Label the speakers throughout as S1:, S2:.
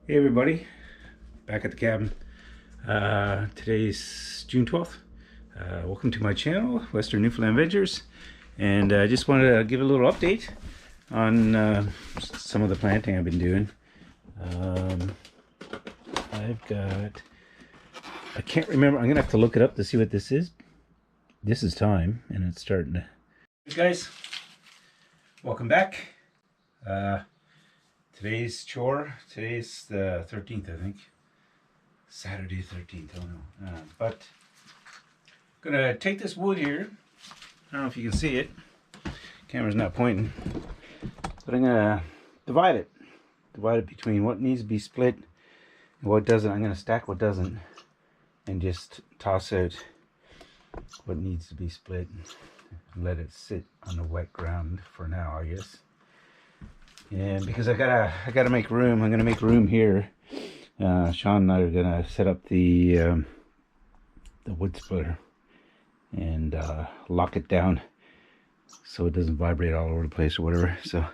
S1: Hey everybody, back at the cabin. Today's June 12th. Welcome to my channel, Western Newfoundland Adventures. And I just wanted to give a little update on some of the planting I've been doing. I can't remember, I'm going to have to look it up to see what this is. This is thyme, and it's starting to... Hey guys, welcome back. Today's the 13th, I think. Saturday 13th, oh no. But I'm gonna take this wood here. I don't know if you can see it. Camera's not pointing. But I'm gonna divide it. Divide it between what needs to be split and what doesn't. I'm gonna stack what doesn't and just toss out what needs to be split and let it sit on the wet ground for now, I guess. And because I gotta make room, I'm gonna make room here. Sean and I are gonna set up the wood splitter and lock it down so it doesn't vibrate all over the place or whatever. So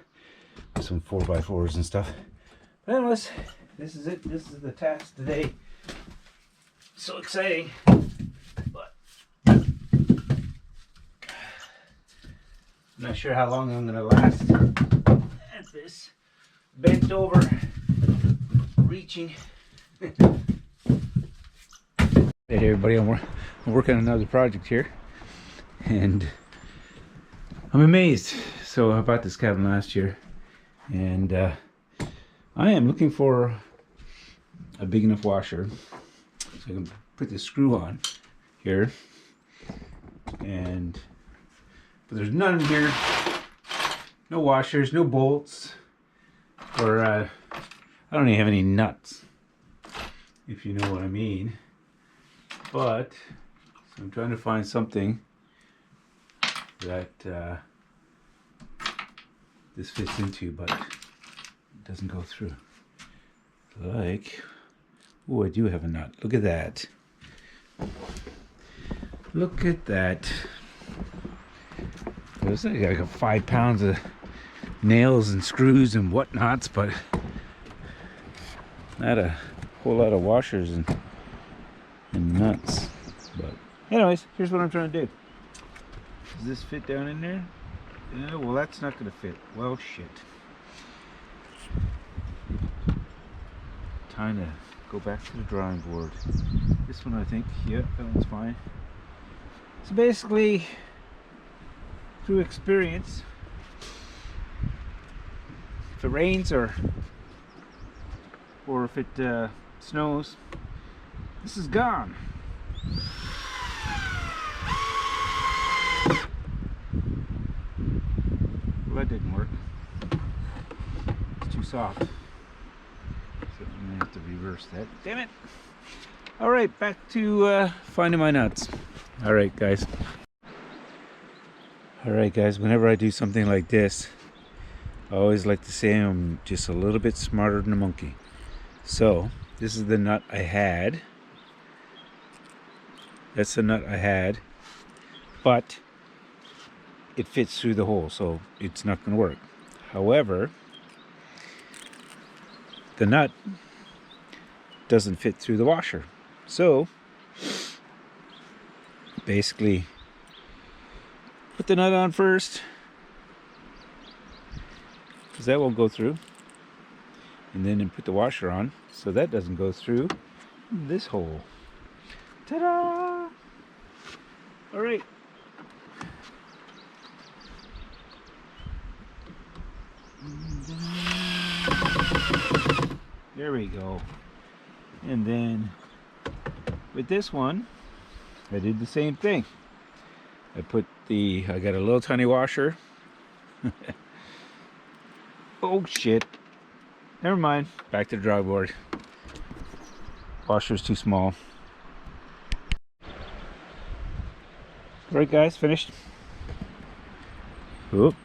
S1: some 4x4s and stuff. But anyways, this is it. This is the task today. So exciting, but I'm not sure how long I'm gonna last at this. Bent over, reaching. Hey everybody, I'm working on another project here, and I'm amazed. So I bought this cabin last year, and I am looking for a big enough washer so I can put this screw on here, but there's none in here. No washers, no bolts, or I don't even have any nuts, if you know what I mean. But so I'm trying to find something that this fits into, but it doesn't go through. Like, oh, I do have a nut. Look at that. Look at that. There's like 5 pounds of nails and screws and whatnots, but not a whole lot of washers and nuts. But anyways, here's what I'm trying to do. Does this fit down in there? Yeah, well, that's not gonna fit. Well, shit. Time to go back to the drawing board. This one, I think, yeah, that one's fine. So basically, through experience, if it rains or if it snows, this is gone. Well, that didn't work. It's too soft. So I'm gonna have to reverse that. Damn it! All right, back to finding my nuts. All right, guys. All right, guys. Whenever I do something like this, I always like to say I'm just a little bit smarter than a monkey. So this is the nut I had. That's the nut I had, but it fits through the hole, so it's not going to work. However, the nut doesn't fit through the washer. So basically, put the nut on first, because that won't go through, and then put the washer on so that doesn't go through this hole. Ta-da! All right. There we go. And then with this one, I did the same thing. I got a little tiny washer. Oh shit. Never mind. Back to the drawing board. Washer's too small. Alright guys, finished. Oop.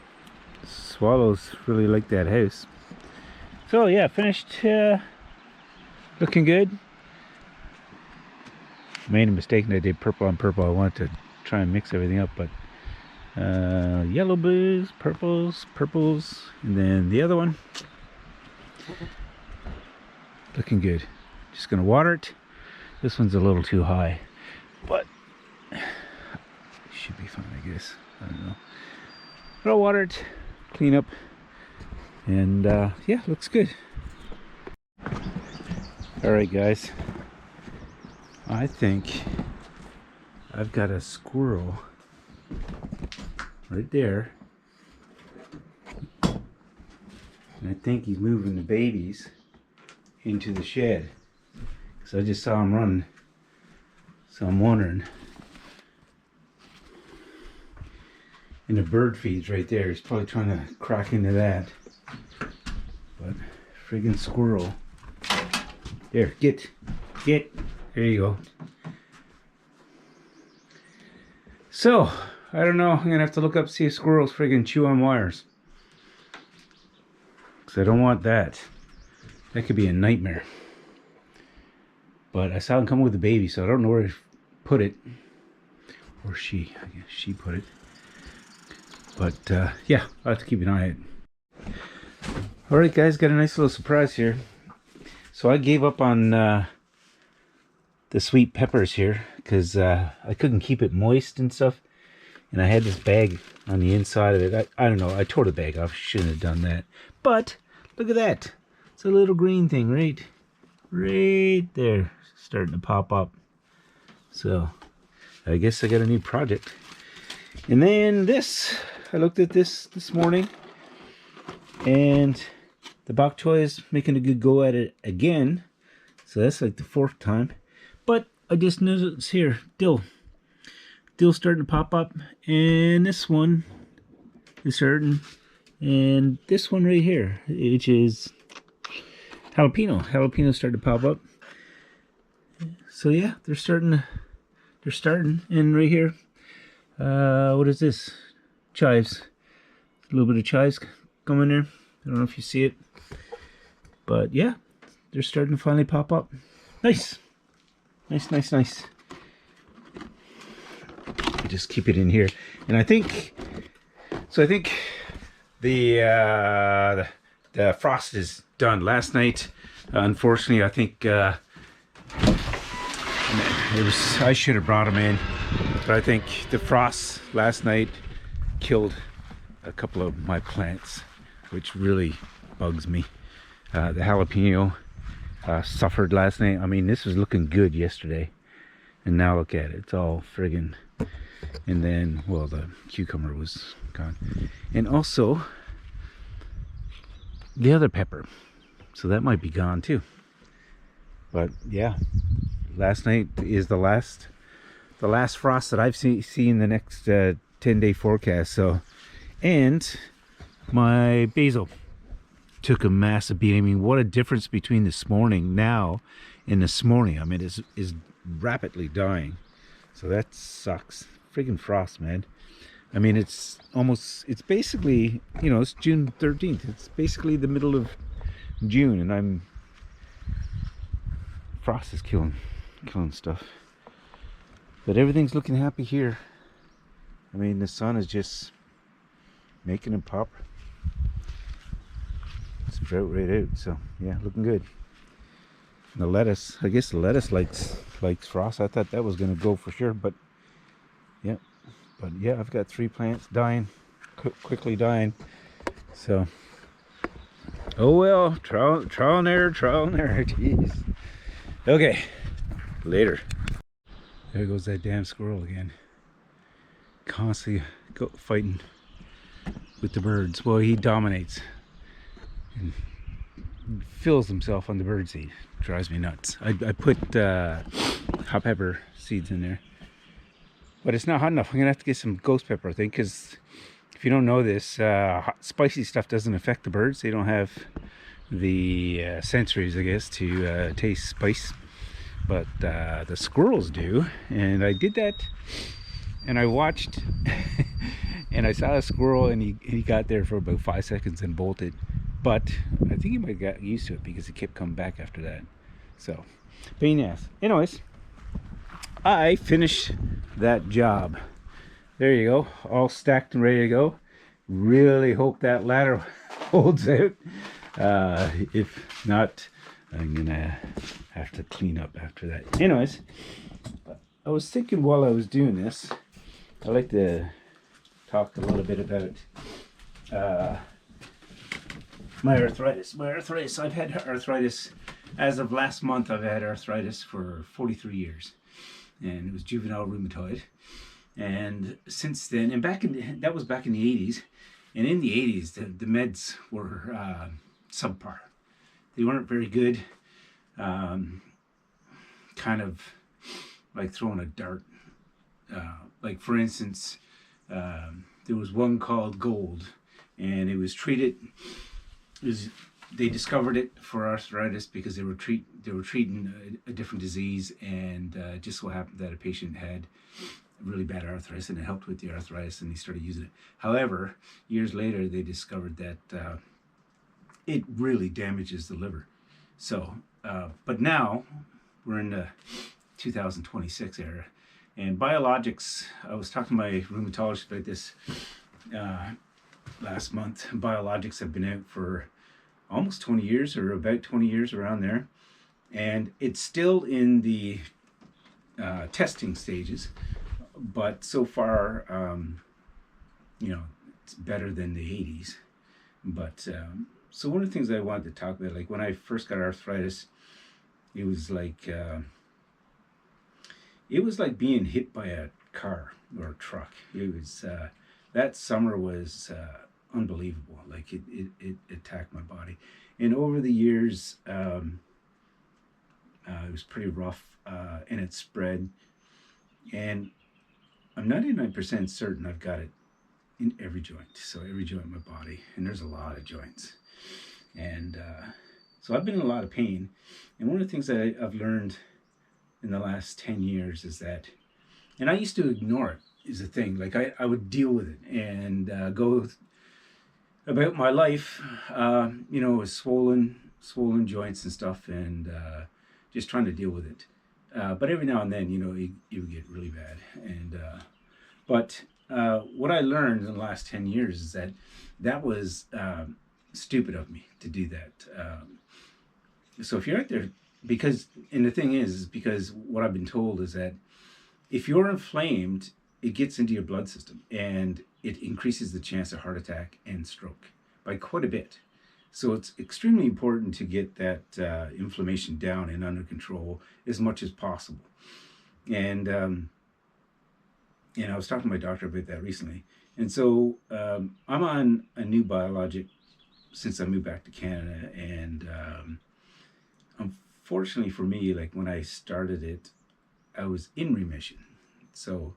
S1: Swallows really like that house. So yeah, finished. Looking good. Made a mistake and I did purple on purple. I wanted to try and mix everything up, but yellow blues, purples, and then the other one looking good. Just gonna water it. This one's a little too high, but should be fine, I guess. I don't know. But I'll water it, clean up, and yeah, looks good. All right, guys. I think I've got a squirrel right there. And I think he's moving the babies into the shed. Because I just saw him running. So I'm wondering. And the bird feed's right there. He's probably trying to crack into that. But friggin' squirrel. There, get. There you go. So, I don't know. I'm gonna have to look up, see if squirrels friggin' chew on wires. Because I don't want that. That could be a nightmare. But I saw him come with a baby, so I don't know where to put it. Or she. I guess she put it. But yeah, I'll have to keep an eye on it. Alright guys, got a nice little surprise here. So I gave up on the sweet peppers here because I couldn't keep it moist and stuff. And I had this bag on the inside of it. I don't know, I tore the bag off. Shouldn't have done that. But look at that. It's a little green thing right there, starting to pop up. So I guess I got a new project. And then this, I looked at this morning, and the bok choy is making a good go at it again. So that's like the 4th time. But I just noticed here, dill starting to pop up, and this one is starting, and this one right here, which is jalapeno starting to pop up. So yeah, they're starting, and right here, what is this? Chives. A little bit of chives coming there. I don't know if you see it, but yeah, they're starting to finally pop up. Nice. Just keep it in here, and I think the frost is done. Last night, unfortunately, I think I should have brought them in, but I think the frost last night killed a couple of my plants, which really bugs me. The jalapeno suffered last night. I mean, this was looking good yesterday, and now look at it, it's all friggin'. And then, well, the cucumber was gone, and also the other pepper, so that might be gone too. But yeah, last night is the last frost that I've seen the next 10-day forecast. So, and my basil took a massive beat. I mean, what a difference between this morning now and this morning. I mean, it's rapidly dying. So that sucks. Friggin' frost, man. I mean, it's basically, you know, it's June 13th. It's basically the middle of June, and frost is killing stuff. But everything's looking happy here. I mean, the sun is just making it pop. Sprout right out. So yeah, looking good. And the lettuce, I guess the lettuce likes frost. I thought that was gonna go for sure, but yeah, I've got 3 plants dying, quickly dying. So, oh well, trial and error. Jeez. Okay, later. There goes that damn squirrel again. Constantly fighting with the birds. Well, he dominates and fills himself on the bird seed. Drives me nuts. I put hot pepper seeds in there, but it's not hot enough. I'm gonna have to get some ghost pepper, I think, because if you don't know this, spicy stuff doesn't affect the birds. They don't have the sensories, I guess, to taste spice, but the squirrels do. And I did that, and I watched and I saw a squirrel, and he got there for about 5 seconds and bolted. But I think he might have got used to it because he kept coming back after that. So, pain in the ass. Anyways, I finished that job. There you go, all stacked and ready to go. Really hope that ladder holds out. If not, I'm gonna have to clean up after that. Anyways, I was thinking while I was doing this, I'd like to talk a little bit about my arthritis. I've had arthritis as of last month. I've had arthritis for 43 years, and it was juvenile rheumatoid. And since then, and that was back in the 80s, and in the 80s, the meds were subpar. They weren't very good. Kind of like throwing a dart. Like for instance, there was one called Gold, and it was treated. They discovered it for arthritis because they were treating a different disease, and it just so happened that a patient had really bad arthritis, and it helped with the arthritis, and they started using it. However, years later, they discovered that it really damages the liver. So, but now we're in the 2026 era, and biologics. I was talking to my rheumatologist about this last month. Biologics have been out for almost 20 years, or about 20 years, around there, and it's still in the testing stages. But so far, it's better than the 80s. But so one of the things I wanted to talk about, like when I first got arthritis, it was like being hit by a car or a truck. It was that summer was unbelievable. Like it attacked my body, and over the years, it was pretty rough, and it spread. And I'm 99% certain I've got it in every joint. So every joint in my body, and there's a lot of joints. And so I've been in a lot of pain. And one of the things that I've learned in the last 10 years is that, and I used to ignore it, is the thing. Like I would deal with it and go about my life, with swollen joints and stuff, and just trying to deal with it. But every now and then, you get really bad. And but what I learned in the last 10 years is that was stupid of me to do that. So if you're out there, and the thing is because what I've been told is that if you're inflamed, it gets into your blood system, and it increases the chance of heart attack and stroke by quite a bit. So it's extremely important to get that inflammation down and under control as much as possible. And I was talking to my doctor about that recently. And so I'm on a new biologic since I moved back to Canada. And unfortunately for me, like when I started it, I was in remission. So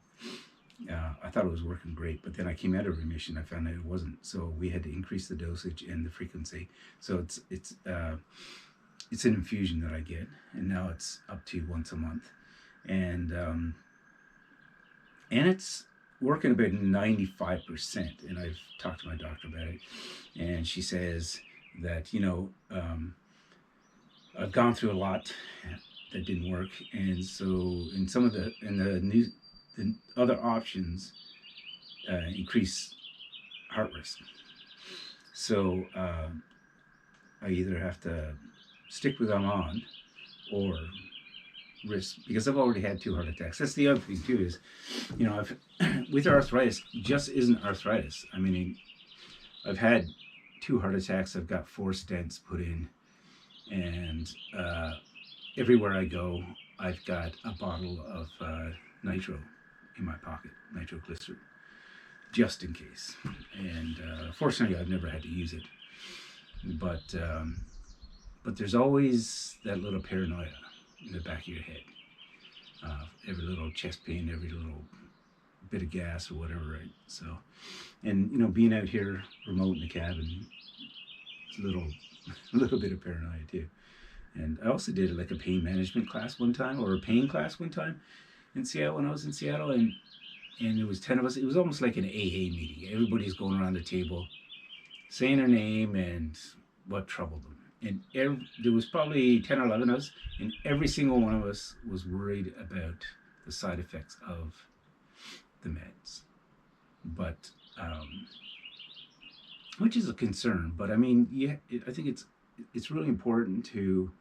S1: I thought it was working great, but then I came out of remission. I found out it wasn't. So we had to increase the dosage and the frequency. So it's an infusion that I get, and now it's up to once a month, and it's working about 95%. And I've talked to my doctor about it, and she says that I've gone through a lot that didn't work, and so in some of the other options increase heart risk. So I either have to stick with them on or risk, because I've already had 2 heart attacks. That's the other thing too, is with arthritis, just isn't arthritis. I mean, I've had 2 heart attacks. I've got 4 stents put in, and everywhere I go, I've got a bottle of nitro in my pocket, nitroglycerin, just in case. And fortunately, I've never had to use it. But there's always that little paranoia in the back of your head. Every little chest pain, every little bit of gas or whatever, right? So, and being out here remote in the cabin, it's a little bit of paranoia too. And I also did like a pain management class one time, or a pain class one time in Seattle, when I was in Seattle, and there was 10 of us. It was almost like an AA meeting. Everybody's going around the table saying their name and what troubled them. And there was probably 10 or 11 of us, and every single one of us was worried about the side effects of the meds. But which is a concern. But I mean, I think it's it's really important to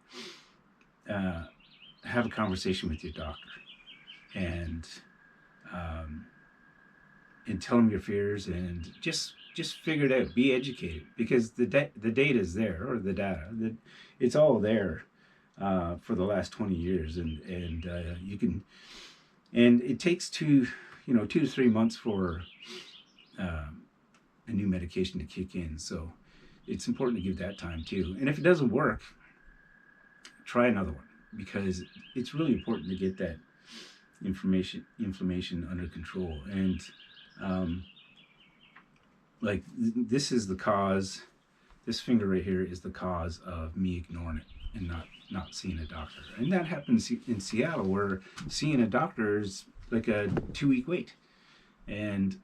S1: have a conversation with your doctor and tell them your fears and just figure it out. Be educated, because the data is there, or the data. It's all there for the last 20 years, and you can. And it takes 2 to 3 months for a new medication to kick in. So it's important to give that time too. And if it doesn't work, try another one, because it's really important to get that inflammation under control. And like this is the cause. This finger right here is the cause of me ignoring it and not seeing a doctor. And that happens in Seattle, where seeing a doctor is like a 2-week wait. And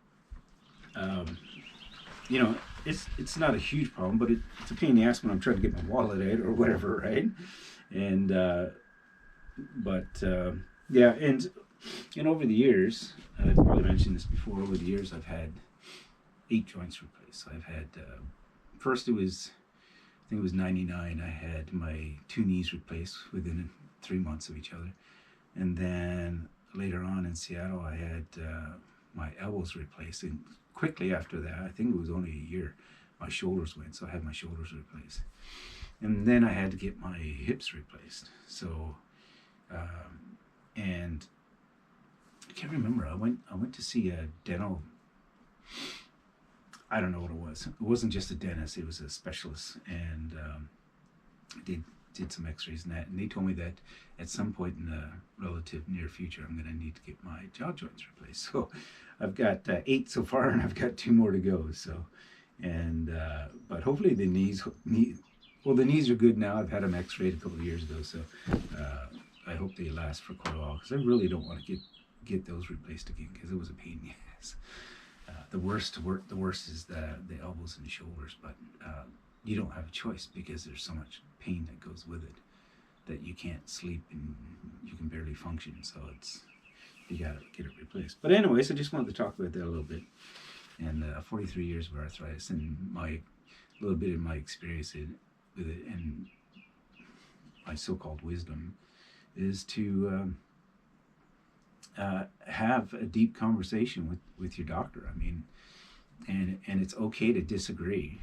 S1: it's not a huge problem, but it's a pain in the ass when I'm trying to get my wallet out or whatever, right? And yeah, and over the years, I've probably mentioned this before, over the years I've had 8 joints replaced. So I've had, first I think it was 99, I had my 2 knees replaced within 3 months of each other. And then later on in Seattle, I had my elbows replaced. And quickly after that, I think it was only a year, my shoulders went. So I had my shoulders replaced. And then I had to get my hips replaced. So, and I can't remember. I went to see a dental. I don't know what it was. It wasn't just a dentist. It was a specialist, and did some X-rays and that. And they told me that at some point in the relative near future, I'm going to need to get my jaw joints replaced. So I've got 8 so far, and I've got 2 more to go. So, and but hopefully the knees. Well, the knees are good now. I've had them X-rayed a couple of years ago, so I hope they last for quite a while, because I really don't want to get those replaced again, because it was a pain in the ass. The worst is the elbows and the shoulders, but you don't have a choice, because there's so much pain that goes with it that you can't sleep and you can barely function. So you gotta get it replaced. But anyways, I just wanted to talk about that a little bit, and 43 years of arthritis, and a little bit of my experience with it, and my so-called wisdom is to have a deep conversation with your doctor. I mean, and it's okay to disagree.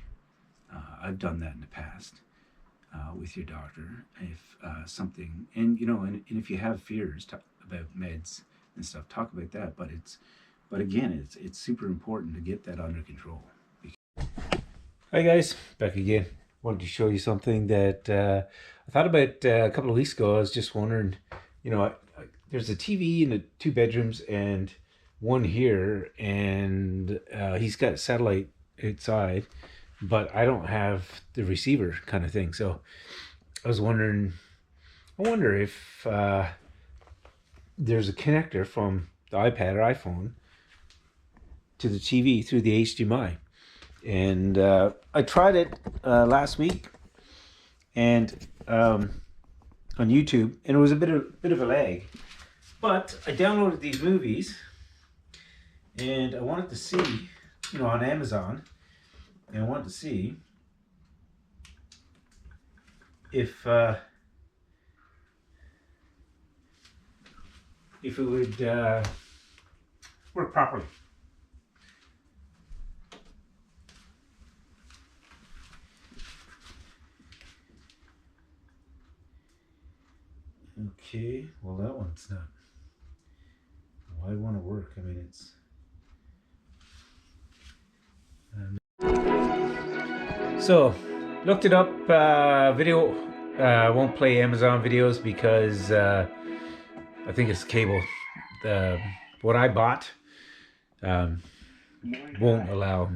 S1: I've done that in the past with your doctor. If something, and if you have fears about meds and stuff, talk about that. But again, it's super important to get that under control. Hi guys, back again. Wanted to show you something that I thought about a couple of weeks ago. I was just wondering, there's a TV in the 2 bedrooms and one here, and he's got satellite outside, but I don't have the receiver kind of thing. So I wonder if there's a connector from the iPad or iPhone to the TV through the HDMI. And I tried it last week, and on YouTube, and it was a bit of a lag. But I downloaded these movies, and I wanted to see, on Amazon, and I wanted to see if it would work properly. Okay, well that one's not. Why want to work? I mean, it's. So, looked it up. Video won't play Amazon videos because I think it's cable. What I bought won't allow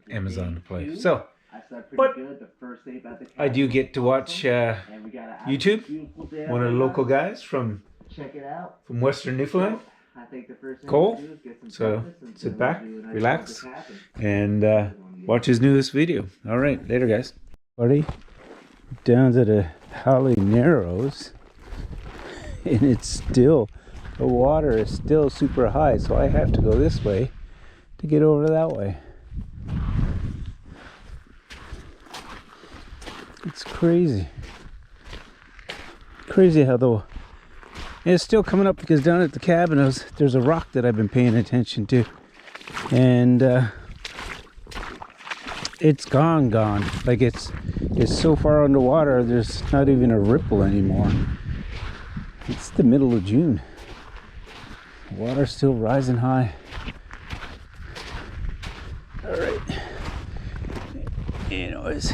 S1: Amazon to play. So, but I do get to watch YouTube. One of the local guys from Western Newfoundland, Cole. So sit back, relax, and watch his newest video. All right, later, guys. Buddy, down to the Holly Narrows, and it's still, the water is still super high, so I have to go this way to get over that way. It's crazy. crazy. Crazy how though. And it's still coming up because down at the cabin there's a rock that I've been paying attention to. And it's gone. Like it's so far underwater, there's not even a ripple anymore. It's the middle of June. The water's still rising high. All right. Anyways,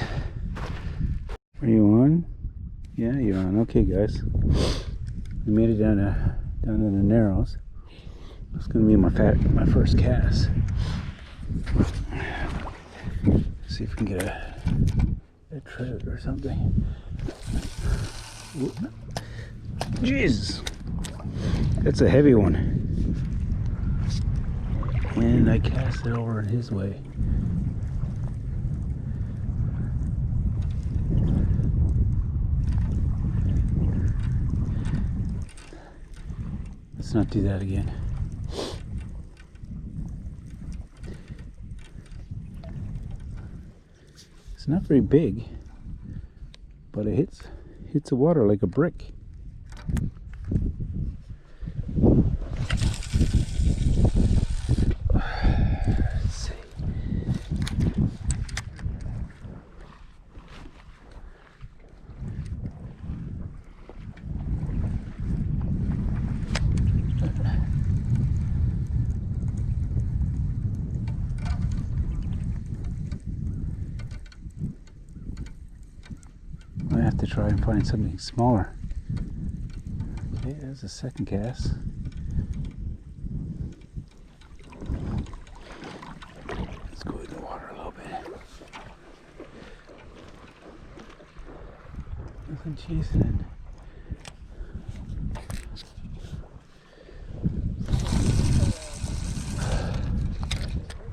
S1: are you on? Yeah, you're on. Okay, guys. We made it down to the Narrows. It's gonna be my first cast. See if we can get a trout or something. Ooh. Jesus, that's a heavy one. And I cast it over in his way. Let's not do that again. It's not very big, but it hits the water like a brick. Let's see. I have to try and find something smaller. Okay, there's a second cast. Let's go in the water a little bit. Nothing chasing it.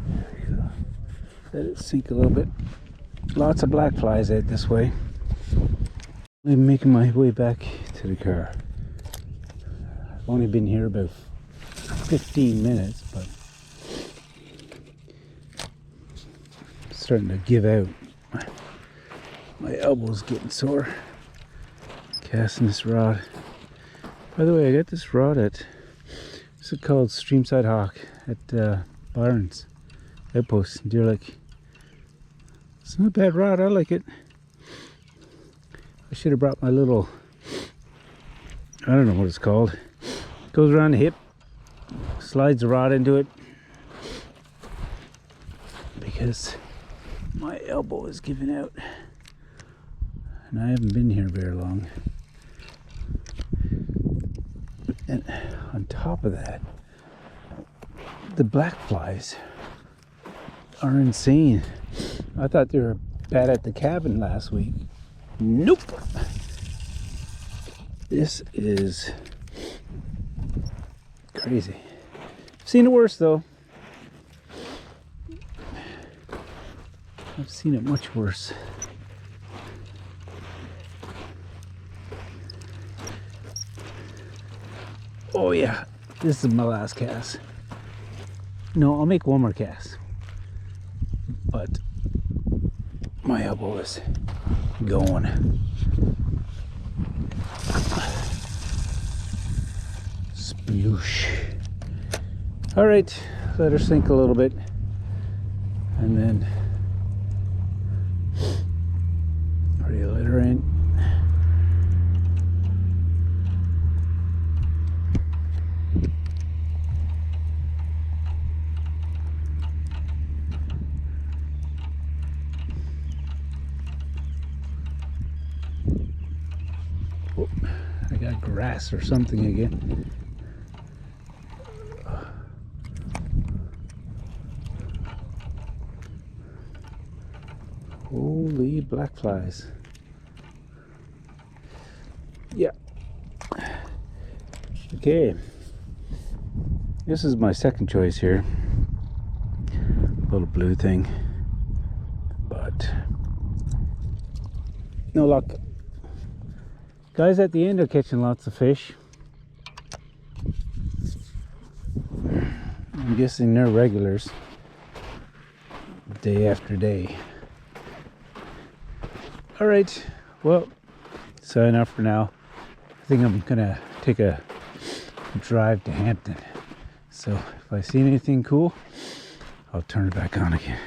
S1: There you go. Let it sink a little bit. Lots of black flies out this way. I'm making my way back to the car. I've only been here about 15 minutes, but I'm starting to give out. My elbow's getting sore casting this rod. By the way, I got this rod at, what's it called? Streamside Hawk at Byron's Outpost in Deer Lake. It's not a bad rod, I like it. I should have brought my little, I don't know what it's called. Goes around the hip, slides the rod into it, because my elbow is giving out and I haven't been here very long. And on top of that, the black flies are insane. I thought they were bad at the cabin last week. Nope. This is crazy. I've seen it worse though. I've seen it much worse. Oh yeah, this is my last cast. No, I'll make one more cast. But my elbow is going. Sploosh. All right, let her sink a little bit, and then ready to let her in. Oh, I got grass or something again. Holy black flies. Yeah. Okay. This is my second choice here. Little blue thing. But no luck. Guys at the end are catching lots of fish. I'm guessing they're regulars. Day after day. All right, well, so enough for now. I think I'm gonna take a drive to Hampton. So if I see anything cool, I'll turn it back on again.